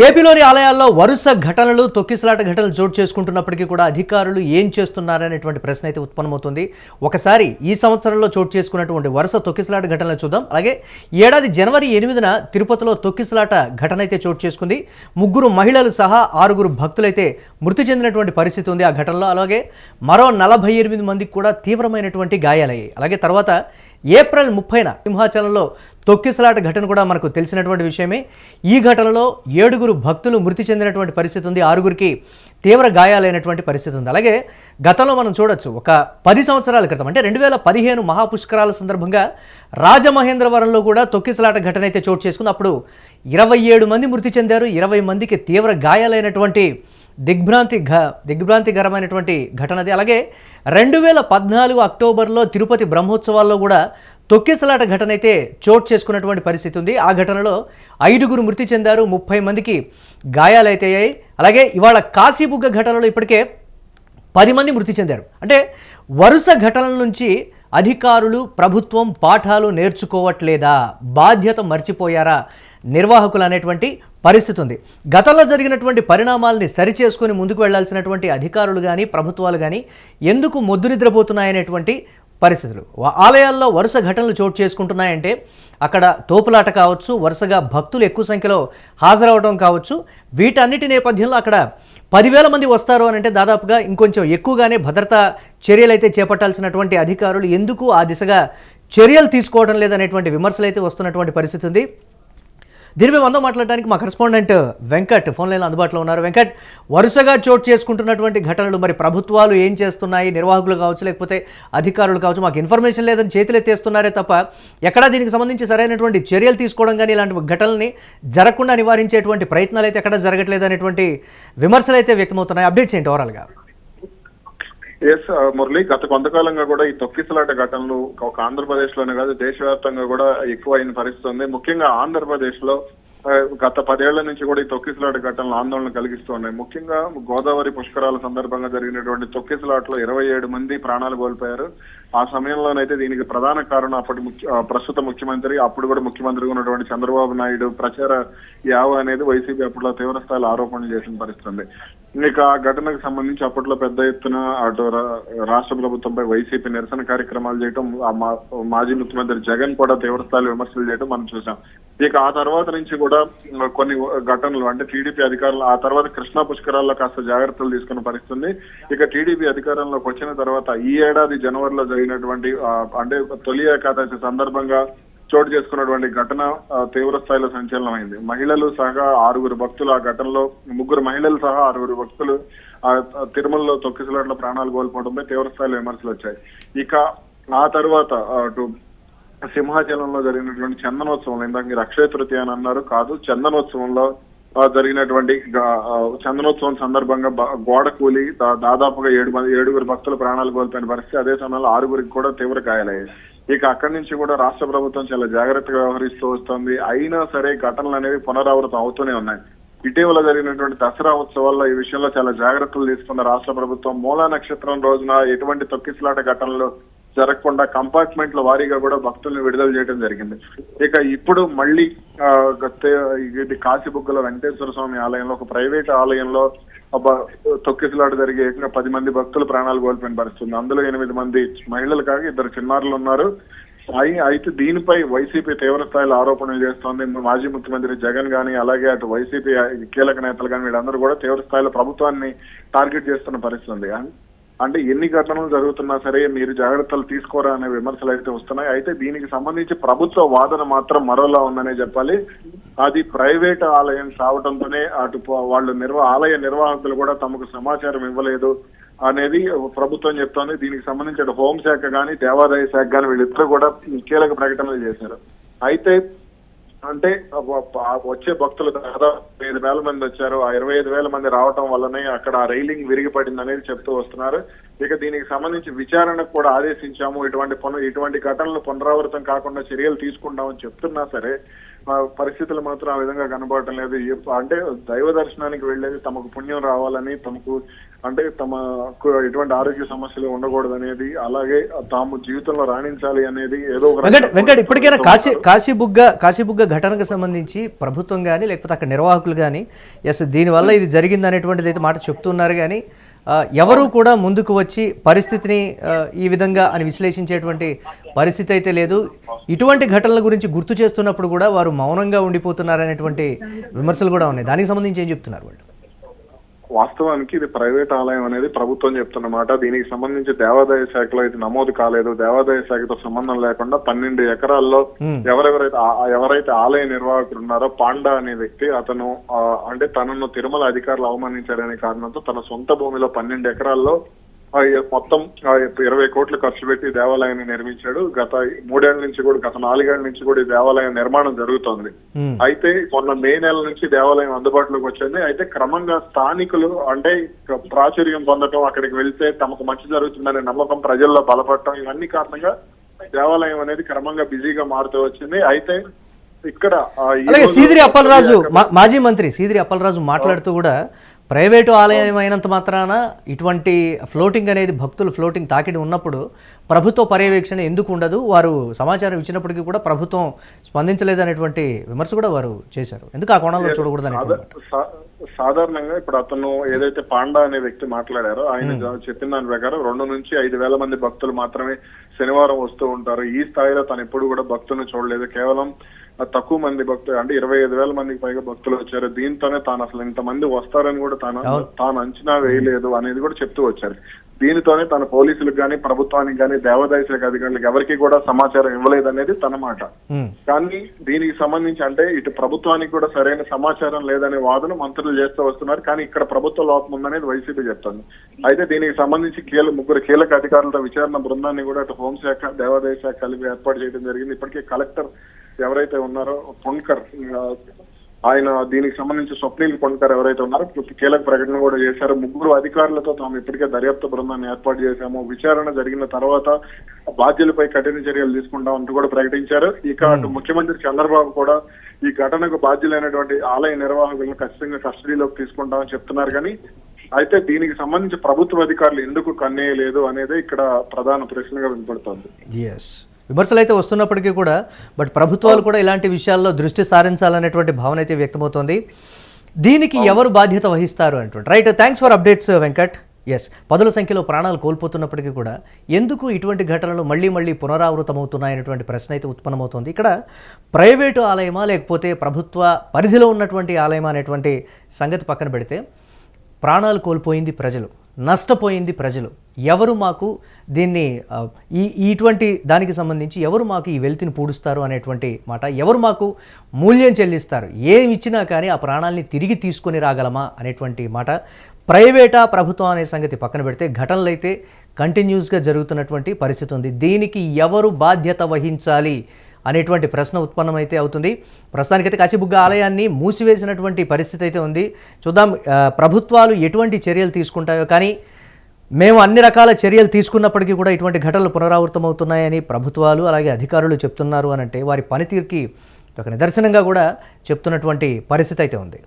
ఏపీలోని ఆలయాల్లో వరుస ఘటనలు తొక్కిసలాట ఘటనలు చోటు చేసుకుంటున్నప్పటికీ కూడా అధికారులు ఏం చేస్తున్నారనేటువంటి ప్రశ్న అయితే ఉత్పన్నమవుతుంది. ఒకసారి ఈ సంవత్సరంలో చోటు చేసుకున్నటువంటి వరుస తొక్కిసలాట ఘటనలు చూద్దాం. అలాగే ఏడాది జనవరి 8న తిరుపతిలో తొక్కిసలాట ఘటన అయితే చోటు చేసుకుంది. 3 మహిళలు సహా 6 భక్తులైతే మృతి చెందినటువంటి పరిస్థితి ఉంది ఆ ఘటనలో. అలాగే మరో 48 మందికి కూడా తీవ్రమైనటువంటి గాయాలయ్యాయి. అలాగే తర్వాత ఏప్రిల్ 30న సింహాచలంలో తొక్కిసలాట ఘటన కూడా మనకు తెలిసినటువంటి విషయమే. ఈ ఘటనలో 7 భక్తులు మృతి చెందినటువంటి పరిస్థితి ఉంది, 6 తీవ్ర గాయాలైనటువంటి పరిస్థితి ఉంది. అలాగే గతంలో మనం చూడొచ్చు, ఒక 10 సంవత్సరాల క్రితం అంటే 2015 మహాపుష్కరాల సందర్భంగా రాజమహేంద్రవరంలో కూడా తొక్కిసలాట ఘటన అయితే చోటు చేసుకుంది. అప్పుడు 27 మంది మృతి చెందారు, 20 మందికి తీవ్ర గాయాలైనటువంటి దిగ్భ్రాంతికరమైనటువంటి ఘటనది. అలాగే 2014 అక్టోబర్లో తిరుపతి బ్రహ్మోత్సవాల్లో కూడా తొక్కిసలాట ఘటన అయితే చోటు చేసుకున్నటువంటి పరిస్థితి ఉంది. ఆ ఘటనలో 5 మృతి చెందారు, 30 మందికి గాయాలైతేయాయి. అలాగే ఇవాళ కాశీబుగ్గ ఘటనలో ఇప్పటికే 10 మంది మృతి చెందారు. అంటే వరుస ఘటనల నుంచి అధికారులు, ప్రభుత్వం పాఠాలు నేర్చుకోవట్లేదా, బాధ్యత మర్చిపోయారా నిర్వాహకులు అనేటువంటి పరిస్థితి ఉంది. గతంలో జరిగినటువంటి పరిణామాలని సరిచేసుకొని ముందుకు వెళ్లాల్సినటువంటి అధికారులు కానీ ప్రభుత్వాలు కానీ ఎందుకు మొద్దు నిద్రపోతున్నాయనేటువంటి పరిస్థితులు. ఆలయాల్లో వరుస ఘటనలు చోటు చేసుకుంటున్నాయంటే అక్కడ తోపులాట కావచ్చు, వరుసగా భక్తులు ఎక్కువ సంఖ్యలో హాజరవడం కావచ్చు, వీటన్నిటి నేపథ్యంలో అక్కడ 10,000 మంది వస్తారు అని అంటే దాదాపుగా ఇంకొంచెం ఎక్కువగానే భద్రతా చర్యలు అయితే చేపట్టాల్సినటువంటి అధికారులు ఎందుకు ఆ దిశగా చర్యలు తీసుకోవడం లేదనేటువంటి విమర్శలు అయితే వస్తున్నటువంటి పరిస్థితి ఉంది. దీనిపై మనతో మాట్లాడడానికి మా కరెస్పాండెంట్ వెంకట్ ఫోన్ లైన్లో అందుబాటులో ఉన్నారు. వెంకట్, వరుసగా చోటు చేసుకుంటున్నటువంటి ఘటనలు మరి ప్రభుత్వాలు ఏం చేస్తున్నాయి, నిర్వాహకులు కావచ్చు లేకపోతే అధికారులు కావచ్చు, మాకు ఇన్ఫర్మేషన్ లేదని చేతులు ఎత్తేస్తున్నారే తప్ప ఎక్కడా దీనికి సంబంధించి సరైనటువంటి చర్యలు తీసుకోవడం కానీ ఇలాంటి ఘటనల్ని జరగకుండా నివారించేటువంటి ప్రయత్నాలు అయితే ఎక్కడా జరగట్లేదు అనేటువంటి విమర్శలు అయితే వ్యక్తమవుతున్నాయి. అప్డేట్స్ ఏంటి ఓవరాల్గా? ఎస్ మురళి, గత కొంతకాలంగా కూడా ఈ తొక్కిసలాట ఘటనలు ఒక ఆంధ్రప్రదేశ్ లోనే కాదు దేశవ్యాప్తంగా కూడా ఎక్కువ అయిన పరిస్థితి ఉంది. ముఖ్యంగా ఆంధ్రప్రదేశ్ లో గత 10 ఏళ్ల నుంచి కూడా ఈ తొక్కిసలాట ఘటనలు ఆందోళన కలిగిస్తూ ఉన్నాయి. ముఖ్యంగా గోదావరి పుష్కరాల సందర్భంగా జరిగినటువంటి తొక్కిసలాటలో 27 మంది ప్రాణాలు కోల్పోయారు. ఆ సమయంలోనైతే దీనికి ప్రధాన కారణం ప్రస్తుత ముఖ్యమంత్రి, అప్పుడు కూడా ముఖ్యమంత్రిగా ఉన్నటువంటి చంద్రబాబు నాయుడు ప్రచార యావ అనేది వైసీపీ అప్పట్లో తీవ్ర స్థాయిలో ఆరోపణలు చేసిన పరిస్థితి ఉంది. ఇక ఆ ఘటనకు సంబంధించి అప్పట్లో పెద్ద ఎత్తున అటు రాష్ట్ర ప్రభుత్వంపై వైసీపీ నిరసన కార్యక్రమాలు చేయడం, మాజీ ముఖ్యమంత్రి జగన్ కూడా తీవ్ర స్థాయిలో విమర్శలు చేయడం మనం చూసాం. ఇక ఆ తర్వాత నుంచి కూడా కొన్ని ఘటనలు అంటే టీడీపీ అధికారులు ఆ తర్వాత కృష్ణా పుష్కరాల్లో కాస్త జాగ్రత్తలు తీసుకున్న పరిస్థితుంది. ఇక టీడీపీ అధికారంలోకి వచ్చిన తర్వాత ఈ ఏడాది జనవరిలో జరిగినటువంటి అంటే తొలి ఏకాదశి సందర్భంగా చోటు చేసుకున్నటువంటి ఘటన తీవ్ర స్థాయిలో సంచలనమైంది. మహిళలు సహా 6 భక్తులు ఆ ఘటనలో 3 మహిళలు సహా 6 భక్తులు తిరుమలలో తొక్కిసలాట్లో ప్రాణాలు కోల్పోవడంపై తీవ్ర స్థాయిలో విమర్శలు వచ్చాయి. ఇక ఆ తర్వాత అటు సింహాచలంలో జరిగినటువంటి చందనోత్సవం, ఇందాక మీరు అక్షయ తృతీయ అని అన్నారు, కాదు చందనోత్సవంలో జరిగినటువంటి చందనోత్సవం సందర్భంగా గోడ కూలి దాదాపుగా 7 భక్తులు ప్రాణాలు కోల్పోయిన పరిస్థితి. అదే సమయంలో 6 కూడా తీవ్ర గాయాలయ్యాయి. ఇక అక్కడి నుంచి కూడా రాష్ట్ర ప్రభుత్వం చాలా జాగ్రత్తగా వ్యవహరిస్తూ వస్తుంది. అయినా సరే ఘటనలు అనేవి పునరావృతం అవుతూనే ఉన్నాయి. ఇటీవల జరిగినటువంటి దసరా ఉత్సవాల్లో ఈ విషయంలో చాలా జాగ్రత్తలు తీసుకున్న రాష్ట్ర ప్రభుత్వం మూలా నక్షత్రం రోజున ఎటువంటి తొక్కిసలాట ఘటనలు జరగకుండా కంపార్ట్మెంట్ల వారీగా కూడా భక్తుల్ని విడుదల చేయడం జరిగింది. ఇక ఇప్పుడు మళ్ళీ ఇది కాశీబుగ్గల వెంకటేశ్వర స్వామి ఆలయంలో, ఒక ప్రైవేట్ ఆలయంలో తొక్కిసలాట జరిగి ఏకంగా 10 మంది భక్తులు ప్రాణాలు కోల్పోయిన పరిస్థితుంది. అందులో 8 మంది మహిళలు కాగా 2 చిన్నారులు ఉన్నారు. అయితే దీనిపై వైసీపీ తీవ్ర స్థాయిలో ఆరోపణలు చేస్తోంది. మాజీ ముఖ్యమంత్రి జగన్ గానీ అలాగే అటు వైసీపీ కీలక నేతలు కానీ వీళ్ళందరూ కూడా తీవ్ర స్థాయిలో ప్రభుత్వాన్ని టార్గెట్ చేస్తున్న పరిస్థితి ఉంది. అంటే ఎన్ని ఘటనలు జరుగుతున్నా సరే మీరు జాగ్రత్తలు తీసుకోరా అనే విమర్శలు అయితే వస్తున్నాయి. అయితే దీనికి సంబంధించి ప్రభుత్వ వాదన మాత్రం మరోలా ఉందనే చెప్పాలి. అది ప్రైవేట్ ఆలయం కావడంతోనే అటు వాళ్ళు ఆలయ నిర్వాహకులు కూడా తమకు సమాచారం ఇవ్వలేదు అనేది ప్రభుత్వం చెప్తోంది. దీనికి సంబంధించి అటు హోంశాఖ కానీ దేవాదాయ శాఖ కానీ వీళ్ళిద్దరూ కూడా కీలక ప్రకటనలు చేశారు. అయితే అంటే వచ్చే భక్తులు దాదాపు 25,000 మంది వచ్చారు. ఆ 25,000 మంది రావటం వల్లనే అక్కడ ఆ రైలింగ్ విరిగిపడింది అనేది చెప్తూ వస్తున్నారు. ఇక దీనికి సంబంధించి విచారణకు కూడా ఆదేశించాము, ఇటువంటి ఘటనలు పునరావృతం కాకుండా చర్యలు తీసుకుంటామని చెప్తున్నా సరే పరిస్థితులు మాత్రం ఆ విధంగా కనబడటం లేదు. అంటే దైవ దర్శనానికి వెళ్ళేది తమకు పుణ్యం రావాలని, తమకు అంటే తమకు ఎటువంటి ఆరోగ్య సమస్యలు ఉండకూడదు అనేది, అలాగే తాము జీవితంలో రాణించాలి అనేది ఏదో ఒక వెంకట్ ఇప్పటికైనా కాశీబుగ్గ ఘటనకు సంబంధించి ప్రభుత్వం కానీ లేకపోతే అక్కడ నిర్వాహకులు కానీ ఎస్ దీనివల్ల ఇది జరిగింది అనేటువంటిది అయితే మాట చెప్తున్నారు, కానీ ఎవరు కూడా ముందుకు వచ్చి పరిస్థితిని ఈ విధంగా అని విశ్లేషించేటువంటి పరిస్థితి అయితే లేదు. ఇటువంటి ఘటనల గురించి గుర్తు చేస్తున్నప్పుడు కూడా వారు మౌనంగా ఉండిపోతున్నారనేటువంటి విమర్శలు కూడా ఉన్నాయి. దానికి సంబంధించి ఏం చెప్తున్నారు వాళ్ళు? వాస్తవానికి ఇది ప్రైవేట్ ఆలయం అనేది ప్రభుత్వం చెప్తున్నమాట. దీనికి సంబంధించి దేవాదాయ శాఖలో ఇది నమోదు కాలేదు. దేవాదాయ శాఖతో సంబంధం లేకుండా 12 ఎకరాల్లో ఎవరైతే ఆలయ నిర్వాహకులు ఉన్నారో పాండా అనే వ్యక్తి, అతను అంటే తనను తిరుమల అధికారులు అవమానించారనే కారణంతో తన సొంత భూమిలో 12 ఎకరాల్లో మొత్తం 20 కోట్లు ఖర్చు పెట్టి దేవాలయాన్ని నిర్మించాడు. గత 4 ఏళ్ల నుంచి కూడా ఈ దేవాలయం నిర్మాణం జరుగుతోంది. అయితే మొన్న మే నెల నుంచి దేవాలయం అందుబాటులోకి వచ్చింది. అయితే క్రమంగా స్థానికులు అంటే ప్రాచుర్యం పొందటం, అక్కడికి వెళ్తే తమకు మంచి జరుగుతుందనే నమ్మకం ప్రజల్లో బలపడటం, ఇవన్నీ కారణంగా దేవాలయం అనేది క్రమంగా బిజీగా మారుతూ వచ్చింది. అయితే ఇక్కడ అలాగే సీదిరి అప్పలరాజు, మాజీ మంత్రి సీదిరి అప్పలరాజు మాట్లాడుతూ కూడా ప్రైవేటు ఆలయం అయినంత మాత్రాన ఇటువంటి ఫ్లోటింగ్ అనేది భక్తులు ఫ్లోటింగ్ తాకిడి ఉన్నప్పుడు ప్రభుత్వ పర్యవేక్షణ ఎందుకు ఉండదు, వారు సమాచారం ఇచ్చినప్పటికీ కూడా ప్రభుత్వం స్పందించలేదనేటువంటి విమర్శ కూడా వారు చేశారు. ఎందుకు ఆ కోణంలో చూడకూడదు? సాధారణంగా ఇప్పుడు అతను ఏదైతే పాండా అనే వ్యక్తి మాట్లాడారో ఆయన చెప్పిన దాని ప్రకారం 2 నుంచి 5 వేల మంది భక్తులు మాత్రమే శనివారం వస్తూ ఉంటారు. ఈ స్థాయిలో తను ఎప్పుడు కూడా భక్తులను చూడలేదు. కేవలం తక్కువ మంది భక్తులు అంటే 25,000 మందికి పైగా భక్తులు వచ్చారు. దీంతోనే తాను అసలు ఇంతమంది వస్తారని కూడా తాను అంచనా వేయలేదు అనేది కూడా చెప్తూ వచ్చారు. దీనితోనే తన పోలీసులకు కానీ ప్రభుత్వానికి కానీ దేవాదాయ శాఖ అధికారులకు ఎవరికి కూడా సమాచారం ఇవ్వలేదు అనేది తన మాట. కానీ దీనికి సంబంధించి అంటే ఇటు ప్రభుత్వానికి కూడా సరైన సమాచారం లేదనే వాదన మంత్రులు చేస్తూ వస్తున్నారు. కానీ ఇక్కడ ప్రభుత్వ లోపం ఉందనేది వైసీపీ చెప్తుంది. అయితే దీనికి సంబంధించి 3 కీలక అధికారులతో విచారణ బృందాన్ని కూడా అటు హోంశాఖ దేవాదాయ శాఖ కలిపి ఏర్పాటు చేయడం జరిగింది. ఇప్పటికే కలెక్టర్ ఎవరైతే ఉన్నారో పొన్కర్, ఆయన దీనికి సంబంధించి స్వప్నిల్ పొన్కర్ ఎవరైతే ఉన్నారో కీలక ప్రకటన కూడా చేశారు. 3 అధికారులతో తాము ఇప్పటికే దర్యాప్తు బృందాన్ని ఏర్పాటు చేశాము, విచారణ జరిగిన తర్వాత బాధ్యులపై కఠిన చర్యలు తీసుకుంటామంటూ కూడా ప్రకటించారు. ఇక అటు ముఖ్యమంత్రి చంద్రబాబు కూడా ఈ ఘటనకు బాధ్యులైనటువంటి ఆలయ నిర్వాహకులను ఖచ్చితంగా కస్టడీలోకి తీసుకుంటామని చెప్తున్నారు. కానీ అయితే దీనికి సంబంధించి ప్రభుత్వ అధికారులు ఎందుకు కన్నేయలేదు అనేది ఇక్కడ ప్రధాన ప్రశ్నగా వినపడుతోంది. విమర్శలు అయితే వస్తున్నప్పటికీ కూడా బట్ ప్రభుత్వాలు కూడా ఇలాంటి విషయాల్లో దృష్టి సారించాలనేటువంటి భావన అయితే వ్యక్తమవుతోంది. దీనికి ఎవరు బాధ్యత వహిస్తారు అంటుంటారు. Right, thanks for updates Venkat. Yes, 10ల సంఖ్యలో ప్రాణాలు కోల్పోతున్నప్పటికీ కూడా ఎందుకు ఇటువంటి ఘటనలు మళ్ళీ పునరావృతమవుతున్నాయనేటువంటి ప్రశ్న అయితే ఉత్పన్నమవుతుంది. ఇక్కడ ప్రైవేటు ఆలయమా లేకపోతే ప్రభుత్వ పరిధిలో ఉన్నటువంటి ఆలయమా అనేటువంటి సంగతి పక్కన పెడితే ప్రాణాలు కోల్పోయింది ప్రజలు, నష్టపోయింది ప్రజలు. ఎవరు మాకు దీన్ని ఇటువంటి దానికి సంబంధించి ఎవరు మాకు ఈ వెల్తిని పూడుస్తారు అనేటువంటి మాట, ఎవరు మాకు మూల్యం చెల్లిస్తారు, ఏమి ఇచ్చినా కానీ ఆ ప్రాణాలని తిరిగి తీసుకొని రాగలమా అనేటువంటి మాట. ప్రైవేటా ప్రభుత్వం అనే సంగతి పక్కన పెడితే ఘటనలు అయితే కంటిన్యూస్గా జరుగుతున్నటువంటి పరిస్థితి ఉంది. దీనికి ఎవరు బాధ్యత వహించాలి అనేటువంటి ప్రశ్న ఉత్పన్నమైతే అవుతుంది. ప్రస్తుతానికైతే కాశీబుగ్గ ఆలయాన్ని మూసివేసినటువంటి పరిస్థితి అయితే ఉంది. చూద్దాం ప్రభుత్వాలు ఎటువంటి చర్యలు తీసుకుంటాయో. కానీ మేము అన్ని రకాల చర్యలు తీసుకున్నప్పటికీ కూడా ఇటువంటి ఘటనలు పునరావృతమవుతున్నాయని ప్రభుత్వాలు అలాగే అధికారులు చెప్తున్నారు అని అంటే వారి పనితీరుకి ఒక నిదర్శనంగా కూడా చెప్తున్నటువంటి పరిస్థితి అయితే ఉంది.